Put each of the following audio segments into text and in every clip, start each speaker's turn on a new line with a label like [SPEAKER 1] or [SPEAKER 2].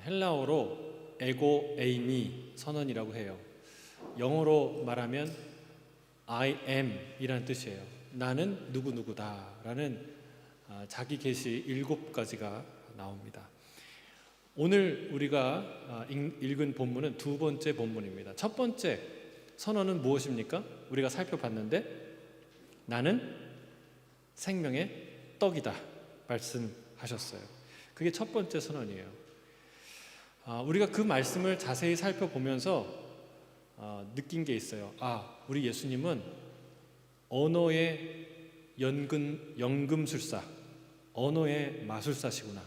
[SPEAKER 1] 헬라어로 에고 에이미 선언이라고 해요. 영어로 말하면 I am 이라는 뜻이에요. 나는 누구누구다 라는 자기 계시 7가지가 나옵니다. 오늘 우리가 읽은 본문은 두 번째 본문입니다. 첫 번째 선언은 무엇입니까? 우리가 살펴봤는데 나는 생명의 떡이다 말씀하셨어요. 그게 첫 번째 선언이에요. 우리가 그 말씀을 자세히 살펴보면서 느낀 게 있어요. 우리 예수님은 언어의 연금술사, 언어의 마술사시구나.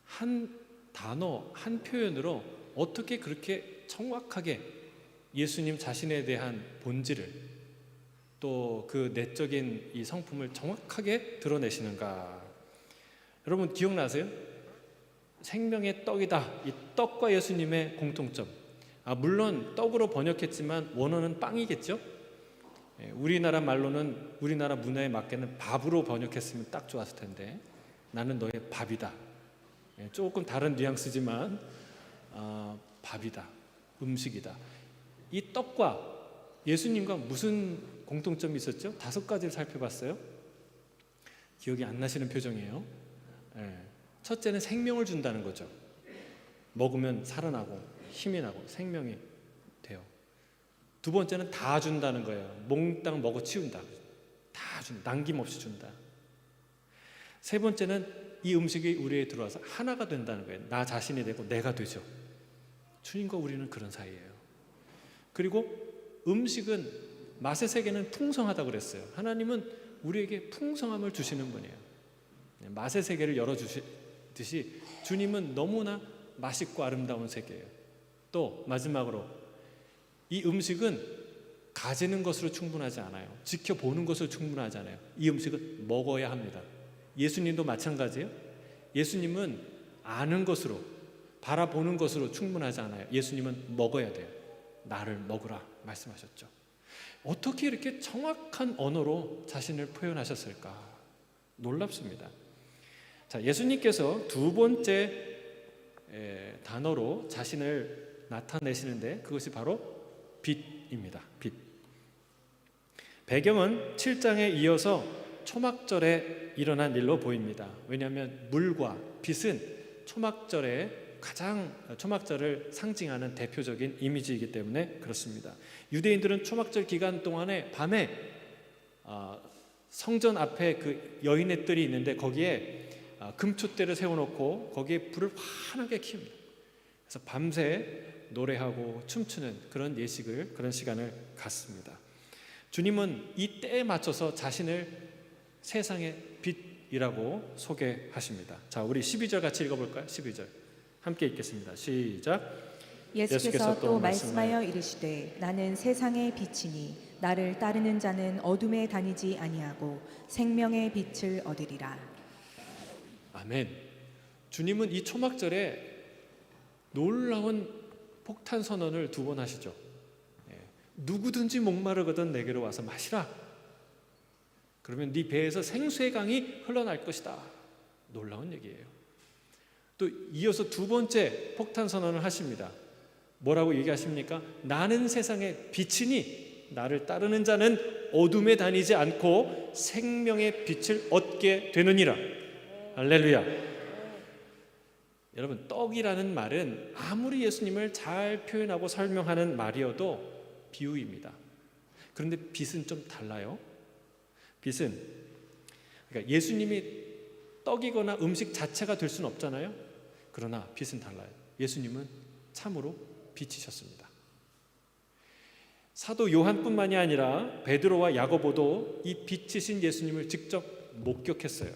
[SPEAKER 1] 한 단어, 한 표현으로 어떻게 그렇게 정확하게 예수님 자신에 대한 본질을 또 그 내적인 이 성품을 정확하게 드러내시는가? 여러분 기억나세요? 생명의 떡이다. 이 떡과 예수님의 공통점. 물론 떡으로 번역했지만 원어는 빵이겠죠? 우리나라 말로는 우리나라 문화에 맞게는 밥으로 번역했으면 딱 좋았을 텐데 나는 너의 밥이다. 조금 다른 뉘앙스지만 밥이다, 음식이다. 이 떡과 예수님과 무슨 공통점이 있었죠? 5가지를 살펴봤어요. 기억이 안 나시는 표정이에요. 첫째는 생명을 준다는 거죠. 먹으면 살아나고 힘이 나고 생명이 돼요. 두 번째는 다 준다는 거예요. 몽땅 먹어 치운다. 다 준다. 남김없이 준다. 세 번째는 이 음식이 우리에 들어와서 하나가 된다는 거예요. 나 자신이 되고 내가 되죠. 주님과 우리는 그런 사이예요. 그리고 음식은 맛의 세계는 풍성하다고 그랬어요. 하나님은 우리에게 풍성함을 주시는 분이에요. 맛의 세계를 열어주시듯이 주님은 너무나 맛있고 아름다운 세계예요. 또 마지막으로 이 음식은 가지는 것으로 충분하지 않아요. 지켜보는 것으로 충분하지 않아요. 이 음식은 먹어야 합니다. 예수님도 마찬가지예요. 예수님은 아는 것으로 바라보는 것으로 충분하지 않아요. 예수님은 먹어야 돼요. 나를 먹으라 말씀하셨죠. 어떻게 이렇게 정확한 언어로 자신을 표현하셨을까? 놀랍습니다. 자, 예수님께서 두 번째 단어로 자신을 나타내시는데 그것이 바로 빛입니다. 빛. 배경은 7장에 이어서 초막절에 일어난 일로 보입니다. 왜냐하면 물과 빛은 초막절을 상징하는 대표적인 이미지이기 때문에 그렇습니다. 유대인들은 초막절 기간 동안에 밤에 성전 앞에 그 여인의 뜰이 있는데 거기에 금촛대를 세워놓고 거기에 불을 환하게 키웁니다. 그래서 밤새 노래하고 춤추는 그런 시간을 갖습니다. 주님은 이 때에 맞춰서 자신을 세상의 빛이라고 소개하십니다. 자, 우리 12절 같이 읽어볼까요? 12절 함께 읽겠습니다. 시작.
[SPEAKER 2] 예수께서 또 말씀하여 이르시되 나는 세상의 빛이니 나를 따르는 자는 어둠에 다니지 아니하고 생명의 빛을 얻으리라.
[SPEAKER 1] 아멘. 주님은 이 초막절에 놀라운 폭탄 선언을 2번 하시죠. 누구든지 목마르거든 내게로 와서 마시라. 그러면 네 배에서 생수의 강이 흘러날 것이다. 놀라운 얘기예요. 또 이어서 두 번째 폭탄 선언을 하십니다. 뭐라고 얘기하십니까? 나는 세상의 빛이니 나를 따르는 자는 어둠에 다니지 않고 생명의 빛을 얻게 되느니라. 할렐루야. 여러분, 떡이라는 말은 아무리 예수님을 잘 표현하고 설명하는 말이어도 비유입니다. 그런데 빛은 좀 달라요. 빛은 그러니까 예수님이 떡이거나 음식 자체가 될 수는 없잖아요. 그러나 빛은 달라요. 예수님은 참으로 빛이셨습니다. 사도 요한뿐만이 아니라 베드로와 야고보도 이 빛이신 예수님을 직접 목격했어요.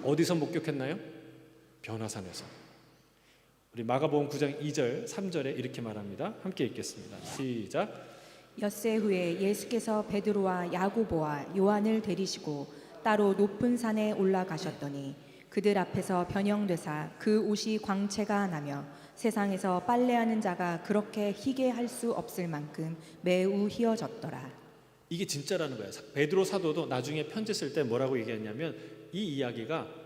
[SPEAKER 1] 어디서 목격했나요? 변화산에서. 우리 마가복음 9장 2절 3절에 이렇게 말합니다. 함께 읽겠습니다. 시작.
[SPEAKER 2] 엿새 후에 예수께서 베드로와 야고보와 요한을 데리시고 따로 높은 산에 올라가셨더니 그들 앞에서 변형되사 그 옷이 광채가 나며 세상에서 빨래하는 자가 그렇게 희게 할 수 없을 만큼 매우 희어졌더라.
[SPEAKER 1] 이게 진짜라는 거예요. 베드로 사도도 나중에 편지 쓸 때 뭐라고 얘기했냐면 이 이야기가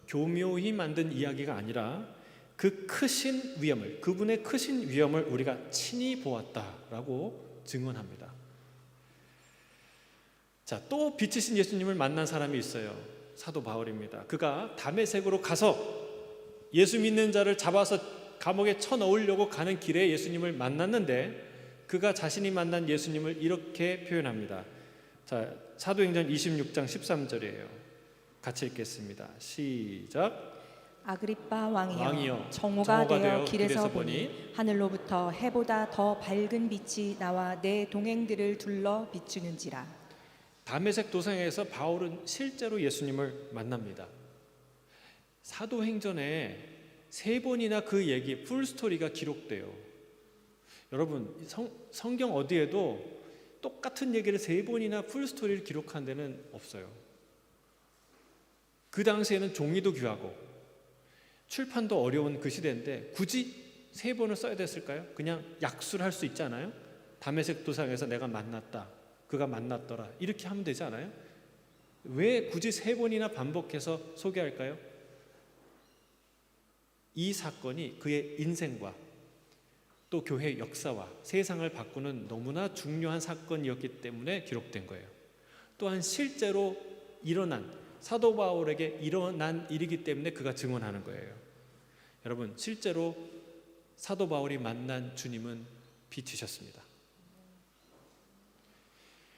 [SPEAKER 1] 교묘히 만든 이야기가 아니라 그 크신 위엄을, 그분의 크신 위엄을 우리가 친히 보았다라고 증언합니다. 자, 또 빛이신 예수님을 만난 사람이 있어요. 사도 바울입니다. 그가 다메섹으로 가서 예수 믿는 자를 잡아서 감옥에 쳐넣으려고 가는 길에 예수님을 만났는데 그가 자신이 만난 예수님을 이렇게 표현합니다. 자, 사도행전 26장 13절이에요. 같이 읽겠습니다. 시작.
[SPEAKER 2] 아그리빠 왕이여,
[SPEAKER 1] 왕이여,
[SPEAKER 2] 정오가 되어 길에서 보니 하늘로부터 해보다 더 밝은 빛이 나와 내 동행들을 둘러 비추는지라.
[SPEAKER 1] 다메섹 도상에서 바울은 실제로 예수님을 만납니다. 사도행전에 3번이나 그 얘기 풀스토리가 기록돼요. 여러분, 성경 어디에도 똑같은 얘기를 3번이나 풀스토리를 기록한 데는 없어요. 그 당시에는 종이도 귀하고 출판도 어려운 그 시대인데 굳이 3번을 써야 됐을까요? 그냥 약수를 할 수 있잖아요. 다메섹 도상에서 내가 만났다, 그가 만났더라, 이렇게 하면 되지 않아요? 왜 굳이 3번이나 반복해서 소개할까요? 이 사건이 그의 인생과 또 교회 역사와 세상을 바꾸는 너무나 중요한 사건이었기 때문에 기록된 거예요. 또한 실제로 일어난, 사도 바울에게 일어난 일이기 때문에 그가 증언하는 거예요. 여러분, 실제로 사도 바울이 만난 주님은 빛이셨습니다.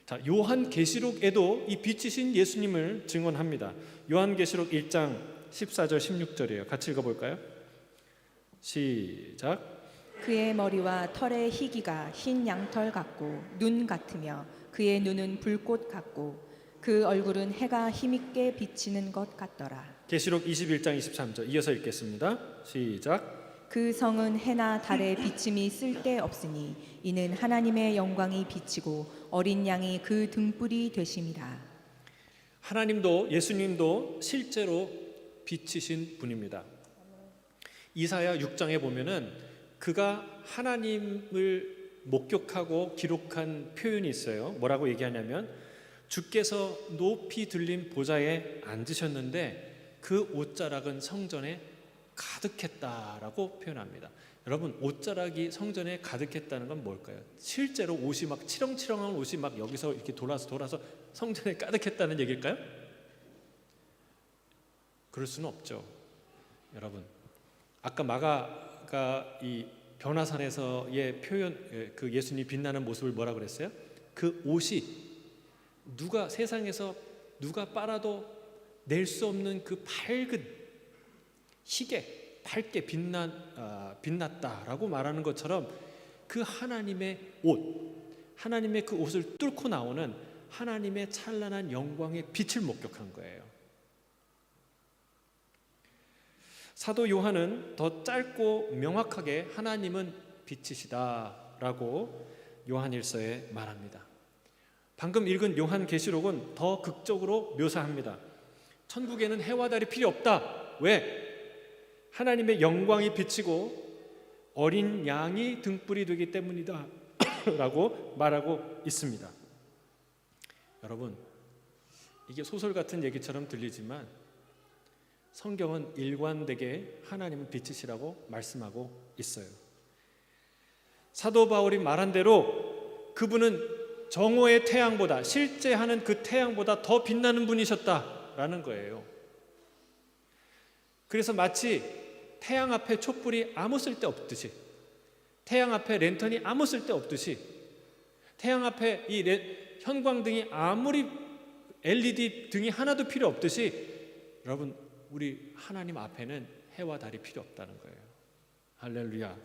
[SPEAKER 1] 자, 요한계시록에도 이 빛이신 예수님을 증언합니다. 요한계시록 1장 14절 16절이에요. 같이 읽어볼까요? 시작.
[SPEAKER 2] 그의 머리와 털의 희기가 흰 양털 같고 눈 같으며 그의 눈은 불꽃 같고 그 얼굴은 해가 힘있게 비치는 것 같더라.
[SPEAKER 1] 계시록 21장 23절 이어서 읽겠습니다. 시작.
[SPEAKER 2] 그 성은 해나 달의 비침이 쓸데없으니 이는 하나님의 영광이 비치고 어린 양이 그 등불이 되심이라.
[SPEAKER 1] 하나님도 예수님도 실제로 빛이신 분입니다. 이사야 6장에 보면은 그가 하나님을 목격하고 기록한 표현이 있어요. 뭐라고 얘기하냐면 주께서 높이 들린 보좌에 앉으셨는데 그 옷자락은 성전에 가득했다라고 표현합니다. 여러분, 옷자락이 성전에 가득했다는 건 뭘까요? 실제로 옷이 막 치렁치렁한 옷이 막 여기서 이렇게 돌아서 성전에 가득했다는 얘기일까요? 그럴 수는 없죠. 여러분, 아까 마가가 이 변화산에서의 표현, 그 예수님이 빛나는 모습을 뭐라 그랬어요? 그 옷이 누가 세상에서 누가 빨아도 낼 수 없는 그 밝은 희게 밝게 빛났다라고 말하는 것처럼 그 하나님의 옷, 하나님의 그 옷을 뚫고 나오는 하나님의 찬란한 영광의 빛을 목격한 거예요. 사도 요한은 더 짧고 명확하게 하나님은 빛이시다라고 요한일서에 말합니다. 방금 읽은 요한계시록은 더 극적으로 묘사합니다. 천국에는 해와 달이 필요 없다. 왜? 하나님의 영광이 비치고 어린 양이 등불이 되기 때문이다 라고 말하고 있습니다. 여러분, 이게 소설 같은 얘기처럼 들리지만 성경은 일관되게 하나님은 빛이시라고 말씀하고 있어요. 사도 바울이 말한 대로 그분은 정오의 태양보다, 실제 하는 그 태양보다 더 빛나는 분이셨다라는 거예요. 그래서 마치 태양 앞에 촛불이 아무 쓸데 없듯이, 태양 앞에 랜턴이 아무 쓸데 없듯이, 태양 앞에 이 형광등이 아무리 LED 등이 하나도 필요 없듯이, 여러분, 우리 하나님 앞에는 해와 달이 필요 없다는 거예요. 할렐루야.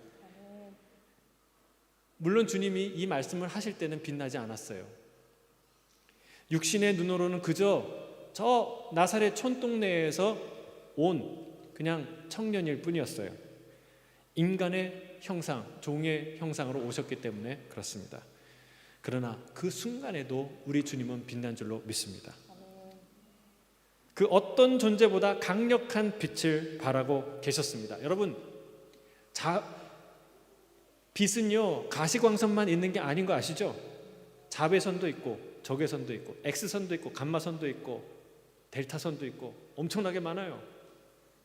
[SPEAKER 1] 물론 주님이 이 말씀을 하실 때는 빛나지 않았어요. 육신의 눈으로는 그저 저 나사렛 촌동네에서 온 그냥 청년일 뿐이었어요. 인간의 형상, 종의 형상으로 오셨기 때문에 그렇습니다. 그러나 그 순간에도 우리 주님은 빛난 줄로 믿습니다. 그 어떤 존재보다 강력한 빛을 발하고 계셨습니다. 여러분, 빛은요 가시광선만 있는 게 아닌 거 아시죠? 자외선도 있고 적외선도 있고 X선도 있고 감마선도 있고 델타선도 있고 엄청나게 많아요.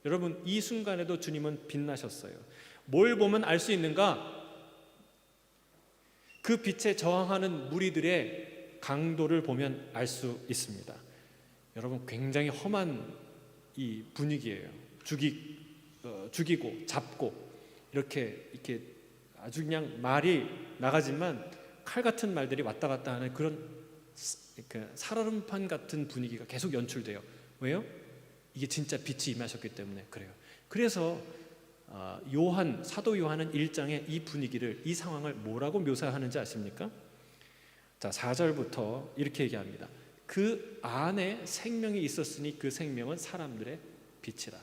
[SPEAKER 1] 여러분, 이 순간에도 주님은 빛나셨어요. 뭘 보면 알 수 있는가? 그 빛에 저항하는 무리들의 강도를 보면 알 수 있습니다. 여러분, 굉장히 험한 이 분위기예요. 죽이고 잡고 이렇게 아주 그냥 말이 나가지만 칼 같은 말들이 왔다 갔다 하는 그런 살얼음판 같은 분위기가 계속 연출돼요. 왜요? 이게 진짜 빛이 임하셨기 때문에 그래요. 그래서 사도 요한은 1장에 이 분위기를, 이 상황을 뭐라고 묘사하는지 아십니까? 자, 4절부터 이렇게 얘기합니다. 그 안에 생명이 있었으니 그 생명은 사람들의 빛이라.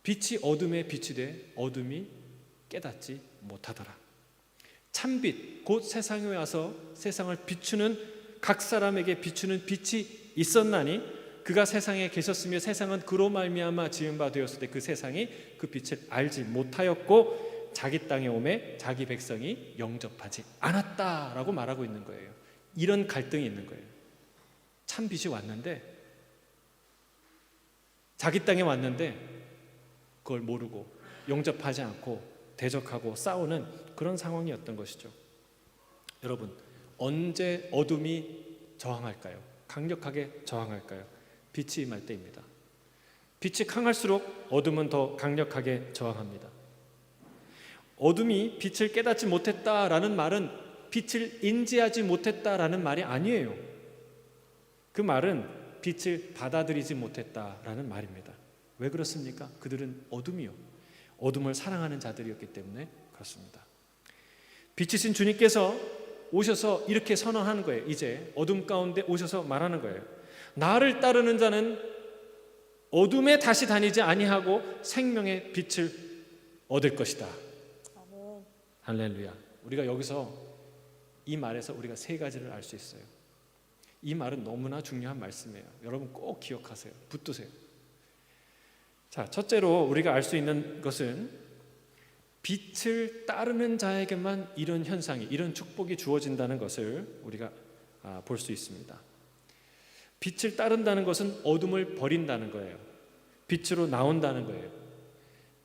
[SPEAKER 1] 빛이 어둠에 빛이 돼 어둠이 깨닫지 못하더라. 참빛 곧 세상에 와서 세상을 비추는, 각 사람에게 비추는 빛이 있었나니 그가 세상에 계셨으며 세상은 그로 말미암아 지은 바 되었을 때 그 세상이 그 빛을 알지 못하였고 자기 땅에 오매 자기 백성이 영접하지 않았다라고 말하고 있는 거예요. 이런 갈등이 있는 거예요. 참 빛이 왔는데, 자기 땅에 왔는데 그걸 모르고 영접하지 않고 대적하고 싸우는 그런 상황이었던 것이죠. 여러분, 언제 어둠이 저항할까요? 강력하게 저항할까요? 빛이 임할 때입니다. 빛이 강할수록 어둠은 더 강력하게 저항합니다. 어둠이 빛을 깨닫지 못했다라는 말은 빛을 인지하지 못했다라는 말이 아니에요. 그 말은 빛을 받아들이지 못했다라는 말입니다. 왜 그렇습니까? 그들은 어둠을 사랑하는 자들이었기 때문에 그렇습니다. 빛이신 주님께서 오셔서 이렇게 선언하는 거예요. 이제 어둠 가운데 오셔서 말하는 거예요. 나를 따르는 자는 어둠에 다시 다니지 아니하고 생명의 빛을 얻을 것이다. 아멘. 할렐루야. 우리가 여기서 이 말에서 우리가 세 가지를 알 수 있어요. 이 말은 너무나 중요한 말씀이에요. 여러분 꼭 기억하세요. 붙드세요. 자, 첫째로 우리가 알 수 있는 것은 빛을 따르는 자에게만 이런 현상이, 이런 축복이 주어진다는 것을 우리가 볼 수 있습니다. 빛을 따른다는 것은 어둠을 버린다는 거예요. 빛으로 나온다는 거예요.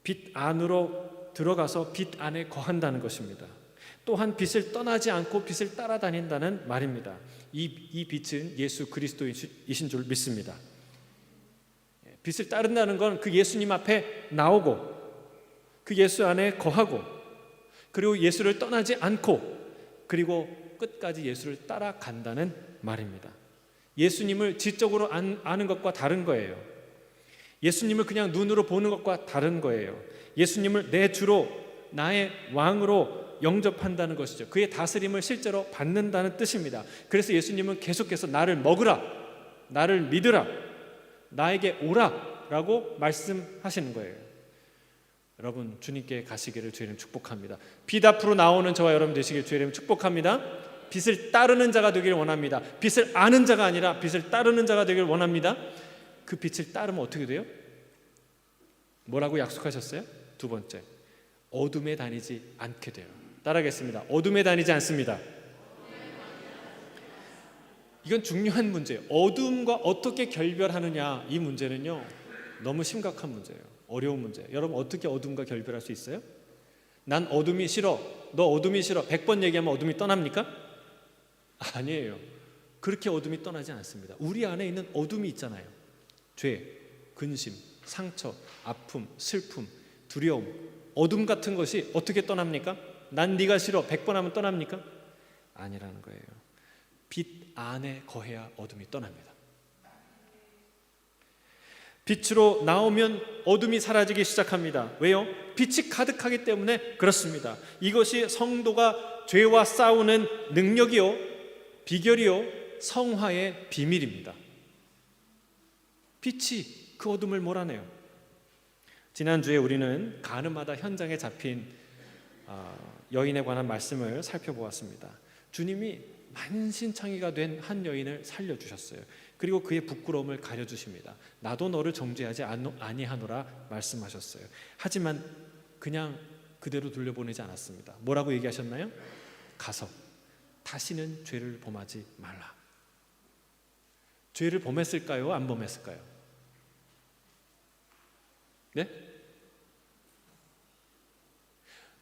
[SPEAKER 1] 빛 안으로 들어가서 빛 안에 거한다는 것입니다. 또한 빛을 떠나지 않고 빛을 따라다닌다는 말입니다. 이 빛은 예수 그리스도이신 줄 믿습니다. 빛을 따른다는 건 그 예수님 앞에 나오고 그 예수 안에 거하고 그리고 예수를 떠나지 않고 그리고 끝까지 예수를 따라간다는 말입니다. 예수님을 지적으로 아는 것과 다른 거예요. 예수님을 그냥 눈으로 보는 것과 다른 거예요. 예수님을 내 주로, 나의 왕으로 영접한다는 것이죠. 그의 다스림을 실제로 받는다는 뜻입니다. 그래서 예수님은 계속해서 나를 먹으라, 나를 믿으라, 나에게 오라 라고 말씀하시는 거예요. 여러분, 주님께 가시기를 주의 이름 축복합니다. 빛 앞으로 나오는 저와 여러분 되시길 주의 이름 축복합니다. 빛을 따르는 자가 되기를 원합니다. 빛을 아는 자가 아니라 빛을 따르는 자가 되기를 원합니다. 그 빛을 따르면 어떻게 돼요? 뭐라고 약속하셨어요? 두 번째, 어둠에 다니지 않게 돼요. 따라하겠습니다. 어둠에 다니지 않습니다. 이건 중요한 문제예요. 어둠과 어떻게 결별하느냐, 이 문제는요 너무 심각한 문제예요. 어려운 문제예요. 여러분, 어떻게 어둠과 결별할 수 있어요? 난 어둠이 싫어, 너 어둠이 싫어 100번 얘기하면 어둠이 떠납니까? 아니에요. 그렇게 어둠이 떠나지 않습니다. 우리 안에 있는 어둠이 있잖아요. 죄, 근심, 상처, 아픔, 슬픔, 두려움, 어둠 같은 것이 어떻게 떠납니까? 난 네가 싫어 100번 하면 떠납니까? 아니라는 거예요. 빛 안에 거해야 어둠이 떠납니다. 빛으로 나오면 어둠이 사라지기 시작합니다. 왜요? 빛이 가득하기 때문에 그렇습니다. 이것이 성도가 죄와 싸우는 능력이요, 비결이요, 성화의 비밀입니다. 빛이 그 어둠을 몰아내요. 지난주에 우리는 가늠하다 현장에 잡힌 여인에 관한 말씀을 살펴보았습니다. 주님이 만신창이가 된 한 여인을 살려주셨어요. 그리고 그의 부끄러움을 가려주십니다. 나도 너를 정죄하지 아니하노라 말씀하셨어요. 하지만 그냥 그대로 돌려보내지 않았습니다. 뭐라고 얘기하셨나요? 가서 다시는 죄를 범하지 말라. 죄를 범했을까요? 안 범했을까요? 네?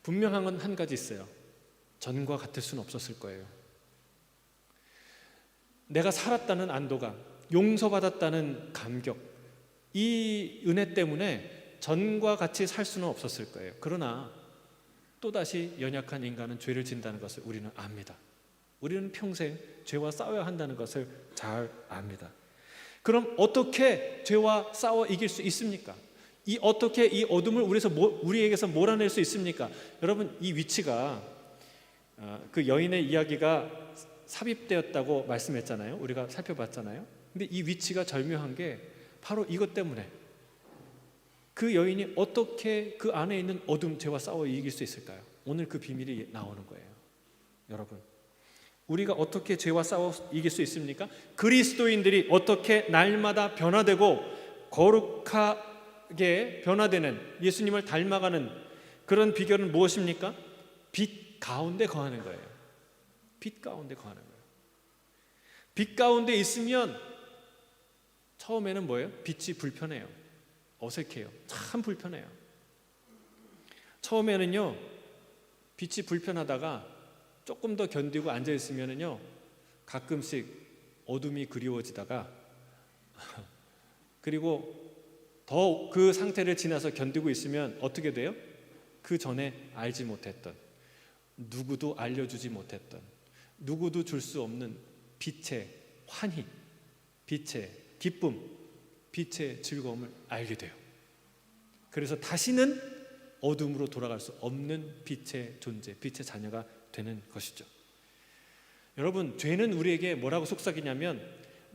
[SPEAKER 1] 분명한 건 한 가지 있어요. 전과 같을 수는 없었을 거예요. 내가 살았다는 안도감, 용서받았다는 감격, 이 은혜 때문에 전과 같이 살 수는 없었을 거예요. 그러나 또다시 연약한 인간은 죄를 진다는 것을 우리는 압니다. 우리는 평생 죄와 싸워야 한다는 것을 잘 압니다. 그럼 어떻게 죄와 싸워 이길 수 있습니까? 어떻게 이 어둠을 우리에게서 몰아낼 수 있습니까? 여러분, 이 위치가 그 여인의 이야기가 삽입되었다고 말씀했잖아요. 우리가 살펴봤잖아요. 근데 이 위치가 절묘한 게 바로 이것 때문에 그 여인이 어떻게 그 안에 있는 어둠, 죄와 싸워 이길 수 있을까요? 오늘 그 비밀이 나오는 거예요. 여러분, 우리가 어떻게 죄와 싸워 이길 수 있습니까? 그리스도인들이 어떻게 날마다 변화되고 거룩하게 변화되는, 예수님을 닮아가는 그런 비결은 무엇입니까? 빛 가운데 거하는 거예요. 빛 가운데 거하는 거예요. 빛 가운데 있으면 처음에는 뭐예요? 빛이 불편해요. 어색해요. 참 불편해요. 처음에는요, 빛이 불편하다가 조금 더 견디고 앉아 있으면은요, 가끔씩 어둠이 그리워지다가 그리고 더 그 상태를 지나서 견디고 있으면 어떻게 돼요? 그 전에 알지 못했던, 누구도 알려주지 못했던, 누구도 줄 수 없는 빛의 환희, 빛의 기쁨, 빛의 즐거움을 알게 돼요. 그래서 다시는 어둠으로 돌아갈 수 없는 빛의 존재, 빛의 자녀가 되는 것이죠. 여러분, 죄는 우리에게 뭐라고 속삭이냐면,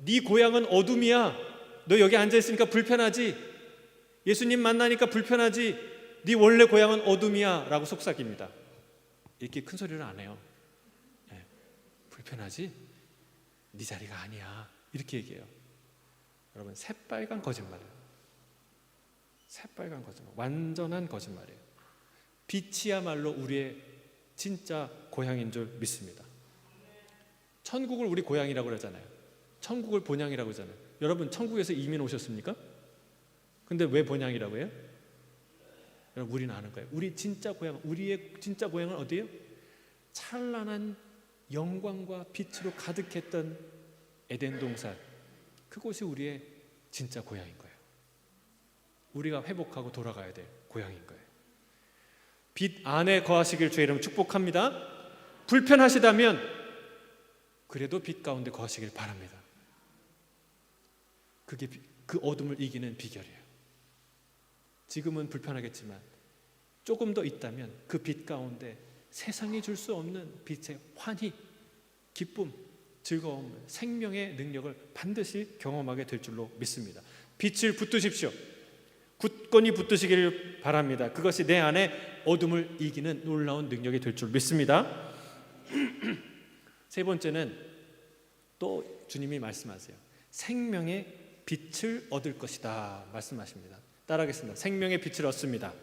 [SPEAKER 1] 네 고향은 어둠이야. 너 여기 앉아있으니까 불편하지. 예수님 만나니까 불편하지. 네 원래 고향은 어둠이야 라고 속삭입니다. 이렇게 큰 소리를 안 해요. 네. 불편하지? 네 자리가 아니야. 이렇게 얘기해요. 여러분, 새빨간 거짓말이에요. 새빨간 거짓말, 완전한 거짓말이에요. 빛이야말로 우리의 진짜 고향인 줄 믿습니다. 천국을 우리 고향이라고 그러잖아요. 천국을 본향이라고 하잖아요. 여러분, 천국에서 이민 오셨습니까? 근데 왜 본향이라고 해요? 여러분, 우리는 아는 거예요. 우리 진짜 고향, 우리의 진짜 고향은 어디예요? 찬란한 영광과 빛으로 가득했던 에덴 동산, 그곳이 우리의 진짜 고향인 거예요. 우리가 회복하고 돌아가야 될 고향인 거예요. 빛 안에 거하시길 주의 이름으로 축복합니다. 불편하시다면 그래도 빛 가운데 거하시길 바랍니다. 그게 그 어둠을 이기는 비결이에요. 지금은 불편하겠지만 조금 더 있다면 그 빛 가운데 세상이 줄 수 없는 빛의 환희, 기쁨, 즐거움, 생명의 능력을 반드시 경험하게 될 줄로 믿습니다. 빛을 붙드십시오. 굳건히 붙드시기를 바랍니다. 그것이 내 안에 어둠을 이기는 놀라운 능력이 될 줄 믿습니다. 세 번째는 또 주님이 말씀하세요. 생명의 빛을 얻을 것이다 말씀하십니다. 따라하겠습니다. 생명의 빛을 얻습니다.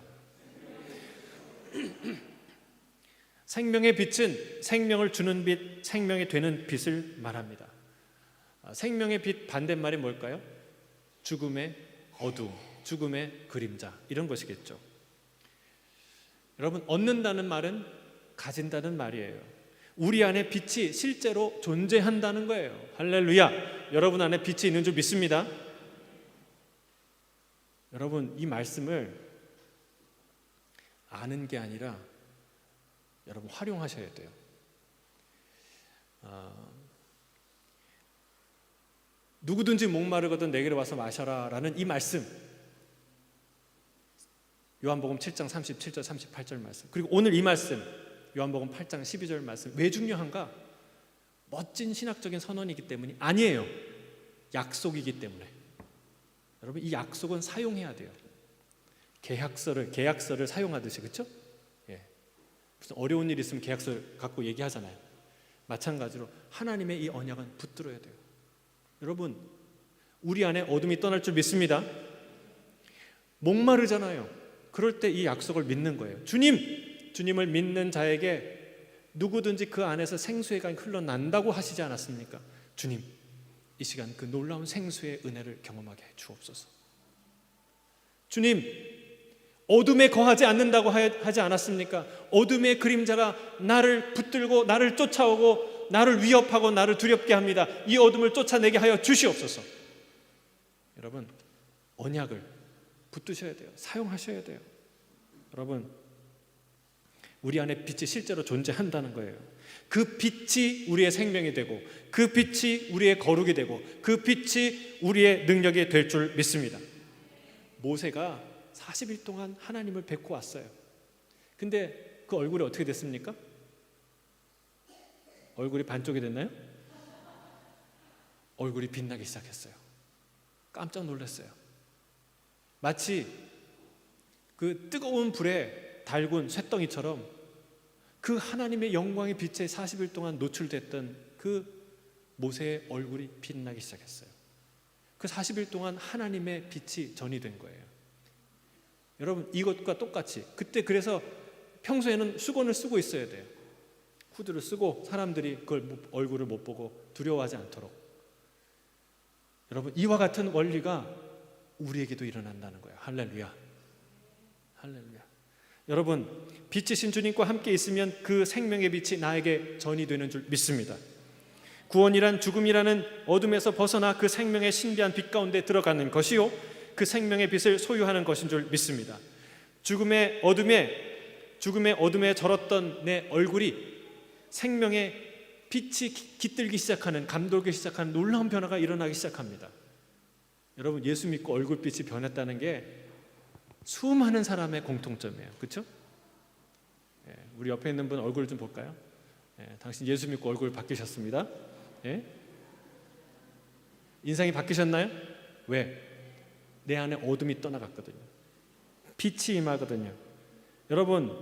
[SPEAKER 1] 생명의 빛은 생명을 주는 빛, 생명이 되는 빛을 말합니다. 생명의 빛 반대말이 뭘까요? 죽음의 어둠, 죽음의 그림자, 이런 것이겠죠. 여러분, 얻는다는 말은 가진다는 말이에요. 우리 안에 빛이 실제로 존재한다는 거예요. 할렐루야! 여러분 안에 빛이 있는 줄 믿습니다. 여러분, 이 말씀을 아는 게 아니라 여러분 활용하셔야 돼요. 누구든지 목마르거든 내게로 와서 마셔라 라는 이 말씀, 요한복음 7장 37절 38절 말씀, 그리고 오늘 이 말씀 요한복음 8장 12절 말씀, 왜 중요한가? 멋진 신학적인 선언이기 때문이 아니에요. 약속이기 때문에. 여러분, 이 약속은 사용해야 돼요. 계약서를 사용하듯이, 그렇죠? 예. 무슨 어려운 일 있으면 계약서를 갖고 얘기하잖아요. 마찬가지로 하나님의 이 언약은 붙들어야 돼요. 여러분, 우리 안에 어둠이 떠날 줄 믿습니다. 목마르잖아요. 그럴 때 이 약속을 믿는 거예요. 주님을 믿는 자에게 누구든지 그 안에서 생수의 강이 흘러난다고 하시지 않았습니까? 주님, 이 시간 그 놀라운 생수의 은혜를 경험하게 해 주옵소서. 주님, 어둠에 거하지 않는다고 하지 않았습니까? 어둠의 그림자가 나를 붙들고 나를 쫓아오고 나를 위협하고 나를 두렵게 합니다. 이 어둠을 쫓아내게 하여 주시옵소서. 여러분, 언약을 붙드셔야 돼요. 사용하셔야 돼요. 여러분, 우리 안에 빛이 실제로 존재한다는 거예요. 그 빛이 우리의 생명이 되고 그 빛이 우리의 거룩이 되고 그 빛이 우리의 능력이 될 줄 믿습니다. 모세가 40일 동안 하나님을 뵙고 왔어요. 근데 그 얼굴이 어떻게 됐습니까? 얼굴이 반쪽이 됐나요? 얼굴이 빛나기 시작했어요. 깜짝 놀랐어요. 마치 그 뜨거운 불에 달군 쇳덩이처럼 그 하나님의 영광의 빛에 40일 동안 노출됐던 그 모세의 얼굴이 빛나기 시작했어요. 그 40일 동안 하나님의 빛이 전이된 거예요. 여러분, 이것과 똑같이 그때 그래서 평소에는 수건을 쓰고 있어야 돼요. 후드를 쓰고 사람들이 그걸 얼굴을 못 보고 두려워하지 않도록. 여러분, 이와 같은 원리가 우리에게도 일어난다는 거예요. 할렐루야. 할렐루야. 여러분, 빛이신 주님과 함께 있으면 그 생명의 빛이 나에게 전이 되는 줄 믿습니다. 구원이란 죽음이라는 어둠에서 벗어나 그 생명의 신비한 빛 가운데 들어가는 것이요, 그 생명의 빛을 소유하는 것인 줄 믿습니다. 죽음의 어둠에 절었던 내 얼굴이 생명의 빛이 깃들기 시작하는, 감돌기 시작하는 놀라운 변화가 일어나기 시작합니다. 여러분, 예수 믿고 얼굴빛이 변했다는 게 수많은 사람의 공통점이에요. 그렇죠? 우리 옆에 있는 분 얼굴 좀 볼까요? 당신 예수 믿고 얼굴 바뀌셨습니다. 인상이 바뀌셨나요? 왜? 내 안에 어둠이 떠나갔거든요. 빛이 임하거든요. 여러분,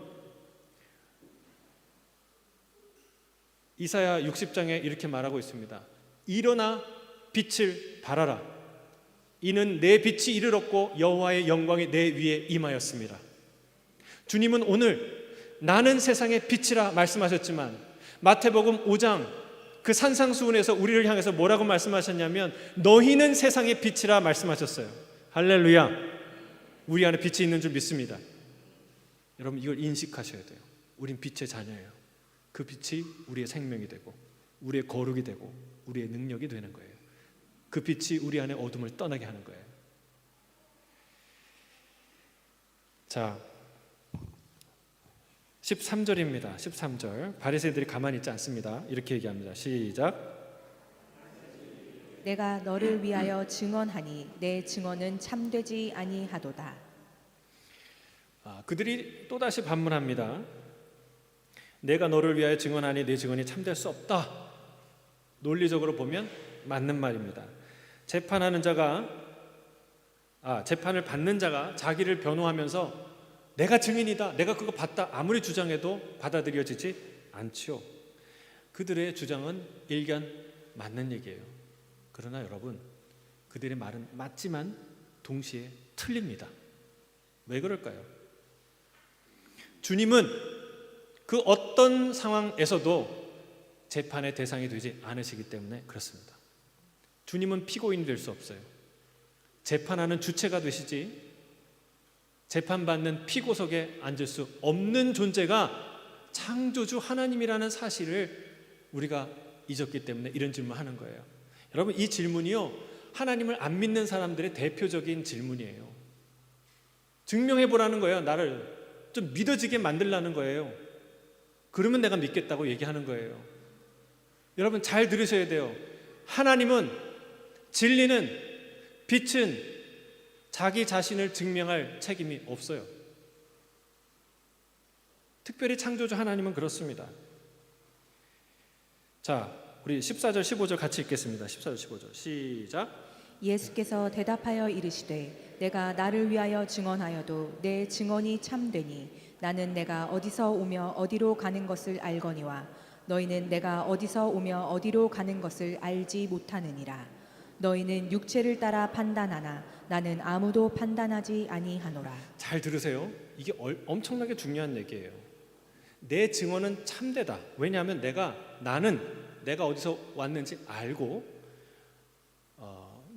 [SPEAKER 1] 이사야 60장에 이렇게 말하고 있습니다. 일어나 빛을 발하라. 이는 내 빛이 이르렀고 여호와의 영광이 내 위에 임하였습니다. 주님은 오늘 나는 세상의 빛이라 말씀하셨지만 마태복음 5장 그 산상수훈에서 우리를 향해서 뭐라고 말씀하셨냐면 너희는 세상의 빛이라 말씀하셨어요. 할렐루야. 우리 안에 빛이 있는 줄 믿습니다. 여러분, 이걸 인식하셔야 돼요. 우린 빛의 자녀예요. 그 빛이 우리의 생명이 되고 우리의 거룩이 되고 우리의 능력이 되는 거예요. 그 빛이 우리 안에 어둠을 떠나게 하는 거예요. 자, 13절입니다. 13절. 바리새인들이 가만히 있지 않습니다. 이렇게 얘기합니다. 시작.
[SPEAKER 2] 내가 너를 위하여 증언하니 내 증언은 참되지 아니하도다.
[SPEAKER 1] 그들이 또다시 반문합니다. 내가 너를 위하여 증언하니 내 증언이 참될 수 없다. 논리적으로 보면 맞는 말입니다. 재판을 받는 자가 자기를 변호하면서 내가 증인이다, 내가 그거 봤다 아무리 주장해도 받아들여지지 않지요. 그들의 주장은 일견 맞는 얘기예요. 그러나 여러분, 그들의 말은 맞지만 동시에 틀립니다. 왜 그럴까요? 주님은 그 어떤 상황에서도 재판의 대상이 되지 않으시기 때문에 그렇습니다. 주님은 피고인이 될 수 없어요. 재판하는 주체가 되시지 재판받는 피고석에 앉을 수 없는 존재가 창조주 하나님이라는 사실을 우리가 잊었기 때문에 이런 질문을 하는 거예요. 여러분, 이 질문이요, 하나님을 안 믿는 사람들의 대표적인 질문이에요. 증명해보라는 거예요. 나를 좀 믿어지게 만들라는 거예요. 그러면 내가 믿겠다고 얘기하는 거예요. 여러분, 잘 들으셔야 돼요. 하나님은, 진리는, 빛은 자기 자신을 증명할 책임이 없어요. 특별히 창조주 하나님은 그렇습니다. 자, 우리 14절 15절 같이 읽겠습니다. 14절 15절 시작.
[SPEAKER 2] 예수께서 대답하여 이르시되 내가 나를 위하여 증언하여도 내 증언이 참되니 나는 내가 어디서 오며 어디로 가는 것을 알거니와 너희는 내가 어디서 오며 어디로 가는 것을 알지 못하느니라. 너희는 육체를 따라 판단하나 나는 아무도 판단하지 아니하노라.
[SPEAKER 1] 잘 들으세요. 이게 엄청나게 중요한 얘기예요. 내 증언은 참되다. 왜냐하면 내가 어디서 왔는지 알고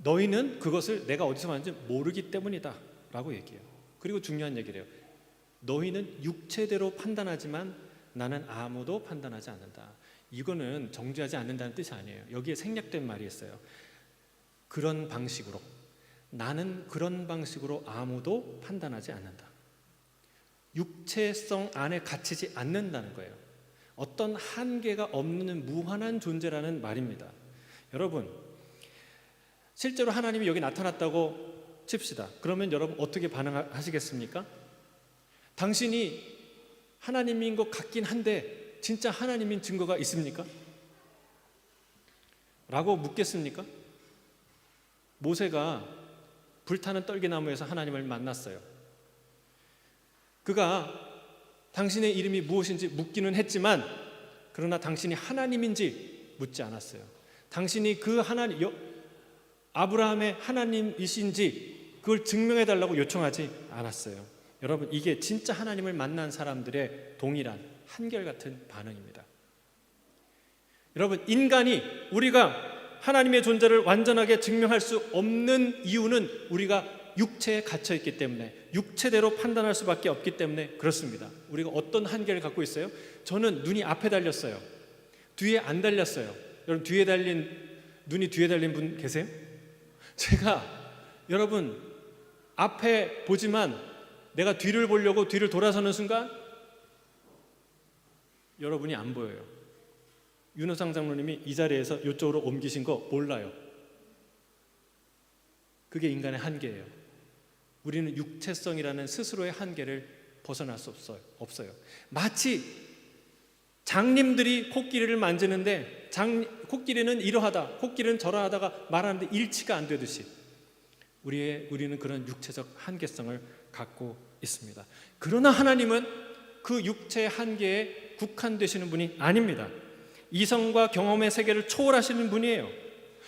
[SPEAKER 1] 너희는 그것을 내가 어디서 왔는지 모르기 때문이다 라고 얘기해요. 그리고 중요한 얘기래요. 너희는 육체대로 판단하지만 나는 아무도 판단하지 않는다. 이거는 정죄하지 않는다는 뜻이 아니에요. 여기에 생략된 말이 있어요. 그런 방식으로, 나는 그런 방식으로 아무도 판단하지 않는다. 육체성 안에 갇히지 않는다는 거예요. 어떤 한계가 없는 무한한 존재라는 말입니다. 여러분, 실제로 하나님이 여기 나타났다고 칩시다. 그러면 여러분 어떻게 반응하시겠습니까? 당신이 하나님인 것 같긴 한데 진짜 하나님인 증거가 있습니까? 라고 묻겠습니까? 모세가 불타는 떨기나무에서 하나님을 만났어요. 그가 당신의 이름이 무엇인지 묻기는 했지만 그러나 당신이 하나님인지 묻지 않았어요. 당신이 그 하나님, 아브라함의 하나님이신지 그걸 증명해 달라고 요청하지 않았어요. 여러분, 이게 진짜 하나님을 만난 사람들의 동일한 한결같은 반응입니다. 여러분, 인간이 우리가 하나님의 존재를 완전하게 증명할 수 없는 이유는 우리가 육체에 갇혀 있기 때문에, 육체대로 판단할 수밖에 없기 때문에 그렇습니다. 우리가 어떤 한계를 갖고 있어요? 저는 눈이 앞에 달렸어요. 뒤에 안 달렸어요. 여러분, 눈이 뒤에 달린 분 계세요? 여러분 앞에 보지만 내가 뒤를 보려고 뒤를 돌아서는 순간 여러분이 안 보여요. 윤호상 장로님이 이 자리에서 이쪽으로 옮기신 거 몰라요. 그게 인간의 한계예요. 우리는 육체성이라는 스스로의 한계를 벗어날 수 없어요. 마치 장님들이 코끼리를 만지는데 코끼리는 이러하다, 코끼리는 저러하다가 말하는데 일치가 안 되듯이 우리는 그런 육체적 한계성을 갖고 있습니다. 그러나 하나님은 그 육체의 한계에 국한되시는 분이 아닙니다. 이성과 경험의 세계를 초월하시는 분이에요.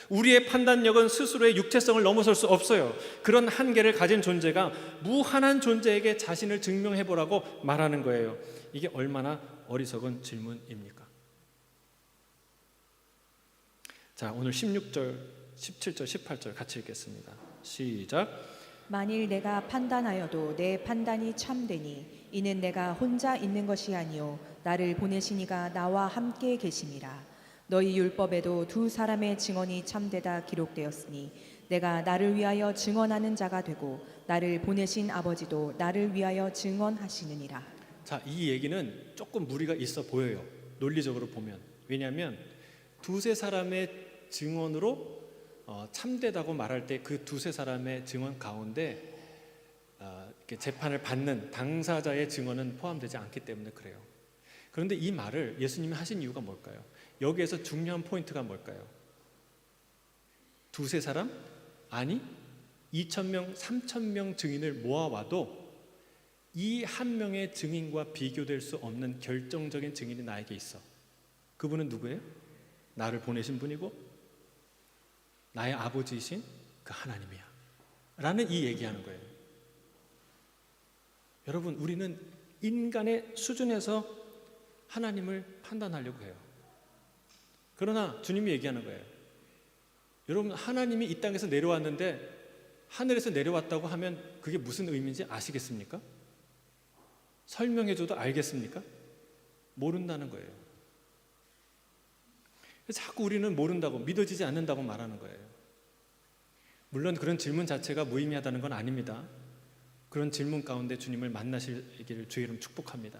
[SPEAKER 1] 우리의 판단력은 스스로의 육체성을 넘어설 수 없어요. 그런 한계를 가진 존재가 무한한 존재에게 자신을 증명해보라고 말하는 거예요. 이게 얼마나 어리석은 질문입니까? 자, 오늘 16절, 17절, 18절 같이 읽겠습니다. 시작.
[SPEAKER 2] 만일 내가 판단하여도 내 판단이 참되니 이는 내가 혼자 있는 것이 아니요 나를 보내신 이가 나와 함께 계심이라. 너희 율법에도 두 사람의 증언이 참되다 기록되었으니 내가 나를 위하여 증언하는 자가 되고 나를 보내신 아버지도 나를 위하여 증언하시느니라.
[SPEAKER 1] 자, 이 얘기는 조금 무리가 있어 보여요. 논리적으로 보면. 왜냐하면 두세 사람의 증언으로 참되다고 말할 때 그 두세 사람의 증언 가운데 이렇게 재판을 받는 당사자의 증언은 포함되지 않기 때문에 그래요. 그런데 이 말을 예수님이 하신 이유가 뭘까요? 여기에서 중요한 포인트가 뭘까요? 두세 사람? 아니 2,000명, 3,000명 증인을 모아와도 이 한 명의 증인과 비교될 수 없는 결정적인 증인이 나에게 있어. 그분은 누구예요? 나를 보내신 분이고 나의 아버지이신 그 하나님이야 라는 이 얘기하는 거예요. 여러분, 우리는 인간의 수준에서 하나님을 판단하려고 해요. 그러나 주님이 얘기하는 거예요. 여러분, 하나님이 이 땅에서 내려왔는데 하늘에서 내려왔다고 하면 그게 무슨 의미인지 아시겠습니까? 설명해줘도 알겠습니까? 모른다는 거예요. 자꾸 우리는 모른다고, 믿어지지 않는다고 말하는 거예요. 물론 그런 질문 자체가 무의미하다는 건 아닙니다. 그런 질문 가운데 주님을 만나시기를 주의 이름 축복합니다.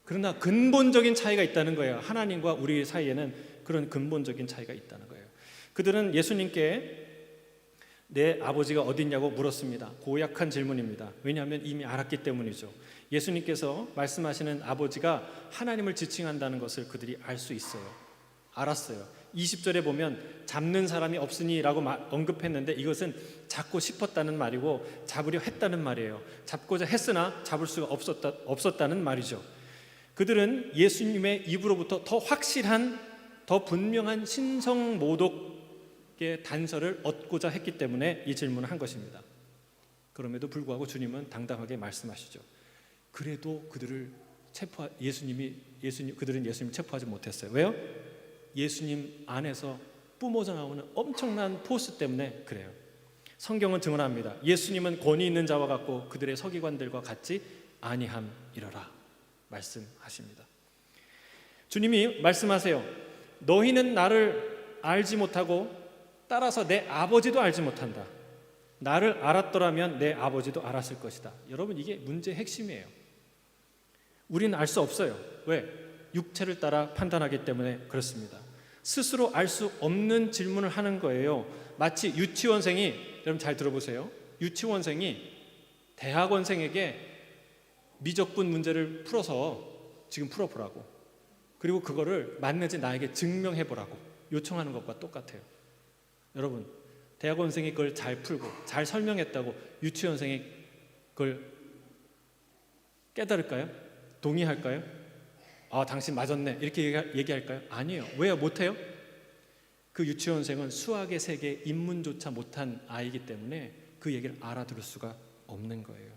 [SPEAKER 1] 그러나 근본적인 차이가 있다는 거예요. 하나님과 우리 사이에는 그런 근본적인 차이가 있다는 거예요. 그들은 예수님께 내 아버지가 어디 있냐고 물었습니다. 고약한 질문입니다. 왜냐하면 이미 알았기 때문이죠. 예수님께서 말씀하시는 아버지가 하나님을 지칭한다는 것을 그들이 알 수 있어요. 알았어요. 20절에 보면 잡는 사람이 없으니 라고 언급했는데 이것은 잡고 싶었다는 말이고 잡으려 했다는 말이에요. 잡고자 했으나 잡을 수가 없었다는 말이죠. 그들은 예수님의 입으로부터 더 확실한, 더 분명한 신성모독의 단서를 얻고자 했기 때문에 이 질문을 한 것입니다. 그럼에도 불구하고 주님은 당당하게 말씀하시죠. 그래도 그들은 예수님을 체포하지 못했어요. 왜요? 예수님 안에서 뿜어져 나오는 엄청난 포스 때문에 그래요. 성경은 증언합니다. 예수님은 권위 있는 자와 같고 그들의 서기관들과 같지 아니함이러라 말씀하십니다. 주님이 말씀하세요. 너희는 나를 알지 못하고 따라서 내 아버지도 알지 못한다. 나를 알았더라면 내 아버지도 알았을 것이다. 여러분, 이게 문제의 핵심이에요. 우리는 알 수 없어요. 왜? 육체를 따라 판단하기 때문에 그렇습니다. 스스로 알 수 없는 질문을 하는 거예요. 마치 유치원생이, 여러분 잘 들어보세요. 유치원생이 대학원생에게 미적분 문제를 풀어서 지금 풀어보라고, 그리고 그거를 맞는지 나에게 증명해보라고 요청하는 것과 똑같아요. 여러분, 대학원생이 그걸 잘 풀고 잘 설명했다고 유치원생이 그걸 깨달을까요? 동의할까요? 아, 당신 맞았네 이렇게 얘기할까요? 아니에요. 왜요? 못해요? 그 유치원생은 수학의 세계 입문조차 못한 아이기 때문에 그 얘기를 알아들을 수가 없는 거예요.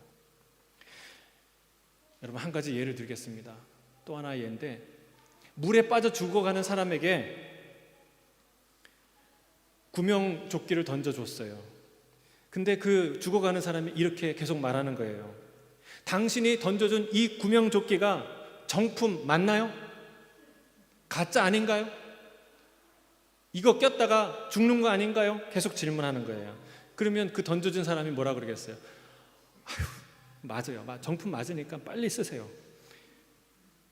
[SPEAKER 1] 여러분, 한 가지 예를 들겠습니다. 또 하나의 예인데, 물에 빠져 죽어가는 사람에게 구명조끼를 던져줬어요. 근데 그 죽어가는 사람이 이렇게 계속 말하는 거예요. 당신이 던져준 이 구명조끼가 정품 맞나요? 가짜 아닌가요? 이거 꼈다가 죽는 거 아닌가요? 계속 질문하는 거예요. 그러면 그 던져준 사람이 뭐라 그러겠어요? 아휴, 맞아요. 정품 맞으니까 빨리 쓰세요.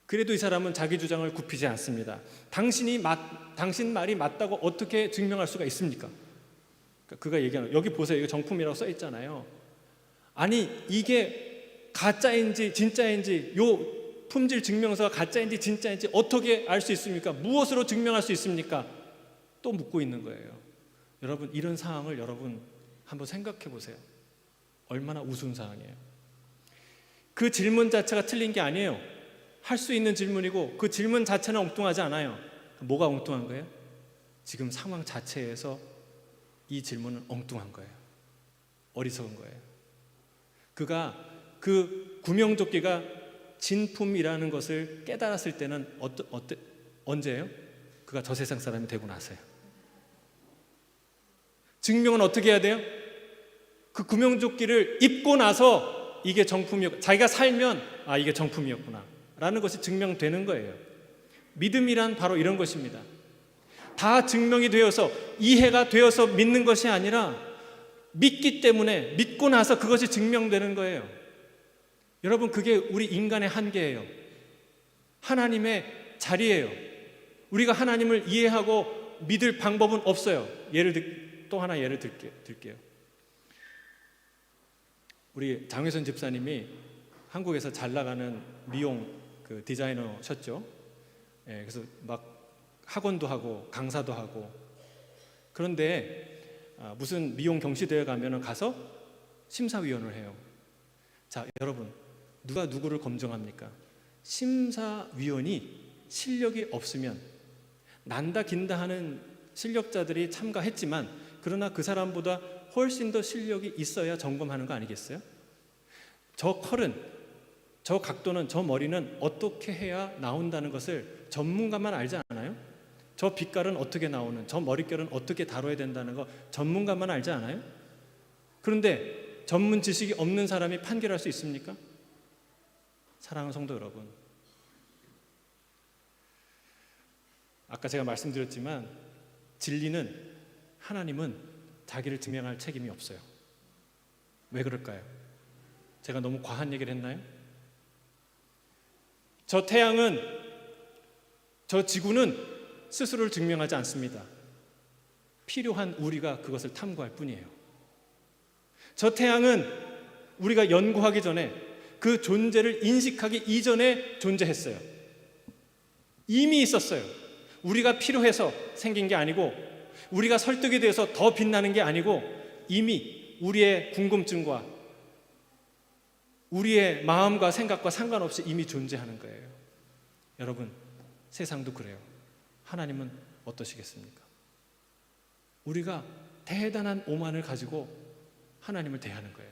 [SPEAKER 1] 그래도 이 사람은 자기 주장을 굽히지 않습니다. 당신 말이 맞다고 어떻게 증명할 수가 있습니까? 그가 얘기하는, 여기 보세요. 이거 정품이라고 써 있잖아요. 아니, 이게 가짜인지 진짜인지, 요 품질 증명서가 가짜인지 진짜인지 어떻게 알 수 있습니까? 무엇으로 증명할 수 있습니까? 또 묻고 있는 거예요. 여러분, 이런 상황을 여러분 한번 생각해 보세요. 얼마나 우스운 상황이에요. 그 질문 자체가 틀린 게 아니에요. 할 수 있는 질문이고 그 질문 자체는 엉뚱하지 않아요. 뭐가 엉뚱한 거예요? 지금 상황 자체에서 이 질문은 엉뚱한 거예요. 어리석은 거예요. 그가 그 구명조끼가 진품이라는 것을 깨달았을 때는 언제예요? 그가 저 세상 사람이 되고 나서요. 증명은 어떻게 해야 돼요? 그 구명조끼를 입고 나서 이게 정품이었고, 자기가 살면 아, 이게 정품이었구나 라는 것이 증명되는 거예요. 믿음이란 바로 이런 것입니다. 다 증명이 되어서 이해가 되어서 믿는 것이 아니라 믿기 때문에, 믿고 나서 그것이 증명되는 거예요. 여러분, 그게 우리 인간의 한계예요. 하나님의 자리예요. 우리가 하나님을 이해하고 믿을 방법은 없어요. 또 하나 예를 들게요. 우리 장혜선 집사님이 한국에서 잘 나가는 미용 그 디자이너셨죠. 예, 그래서 막 학원도 하고 강사도 하고. 그런데 무슨 미용 경시대회 가면은 가서 심사위원을 해요. 자, 여러분, 누가 누구를 검증합니까? 심사위원이 실력이 없으면, 난다 긴다 하는 실력자들이 참가했지만, 그러나 그 사람보다 훨씬 더 실력이 있어야 점검하는 거 아니겠어요? 저 컬은, 저 각도는, 저 머리는 어떻게 해야 나온다는 것을 전문가만 알지 않아요? 저 빛깔은 어떻게 나오는, 저 머릿결은 어떻게 다뤄야 된다는 거 전문가만 알지 않아요? 그런데 전문 지식이 없는 사람이 판결할 수 있습니까? 사랑하는 성도 여러분, 아까 제가 말씀드렸지만 진리는, 하나님은 자기를 증명할 책임이 없어요. 왜 그럴까요? 제가 너무 과한 얘기를 했나요? 저 태양은, 저 지구는 스스로를 증명하지 않습니다. 필요한 우리가 그것을 탐구할 뿐이에요. 저 태양은 우리가 연구하기 전에, 그 존재를 인식하기 이전에 존재했어요. 이미 있었어요. 우리가 필요해서 생긴 게 아니고, 우리가 설득이 되어서 더 빛나는 게 아니고, 이미 우리의 궁금증과 우리의 마음과 생각과 상관없이 이미 존재하는 거예요. 여러분, 세상도 그래요. 하나님은 어떠시겠습니까? 우리가 대단한 오만을 가지고 하나님을 대하는 거예요.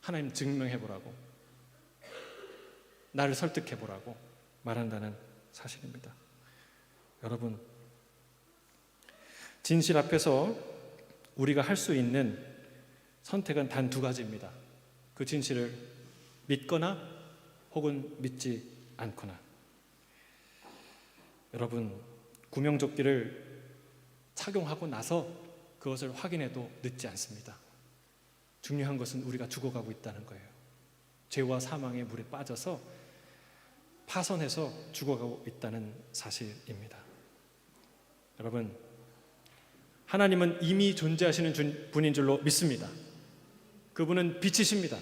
[SPEAKER 1] 하나님 증명해보라고, 나를 설득해보라고 말한다는 사실입니다. 여러분, 진실 앞에서 우리가 할 수 있는 선택은 단 두 가지입니다. 그 진실을 믿거나 혹은 믿지 않거나. 여러분, 구명조끼를 착용하고 나서 그것을 확인해도 늦지 않습니다. 중요한 것은 우리가 죽어가고 있다는 거예요. 죄와 사망의 물에 빠져서 파손해서 죽어가고 있다는 사실입니다. 여러분, 하나님은 이미 존재하시는 분인 줄로 믿습니다. 그분은 빛이십니다.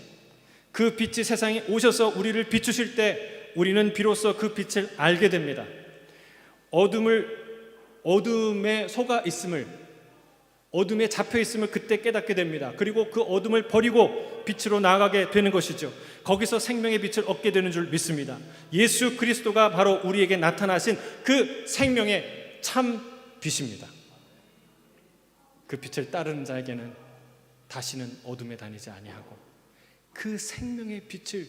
[SPEAKER 1] 그 빛이 세상에 오셔서 우리를 비추실 때 우리는 비로소 그 빛을 알게 됩니다. 어둠에 속아 있음을, 어둠에 잡혀 있음을 그때 깨닫게 됩니다. 그리고 그 어둠을 버리고 빛으로 나아가게 되는 것이죠. 거기서 생명의 빛을 얻게 되는 줄 믿습니다. 예수 그리스도가 바로 우리에게 나타나신 그 생명의 참 빛입니다. 그 빛을 따르는 자에게는 다시는 어둠에 다니지 아니하고 그 생명의 빛을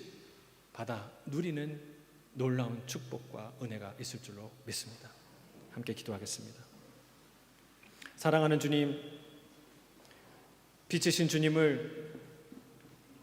[SPEAKER 1] 받아 누리는 놀라운 축복과 은혜가 있을 줄로 믿습니다. 함께 기도하겠습니다. 사랑하는 주님, 빛이신 주님을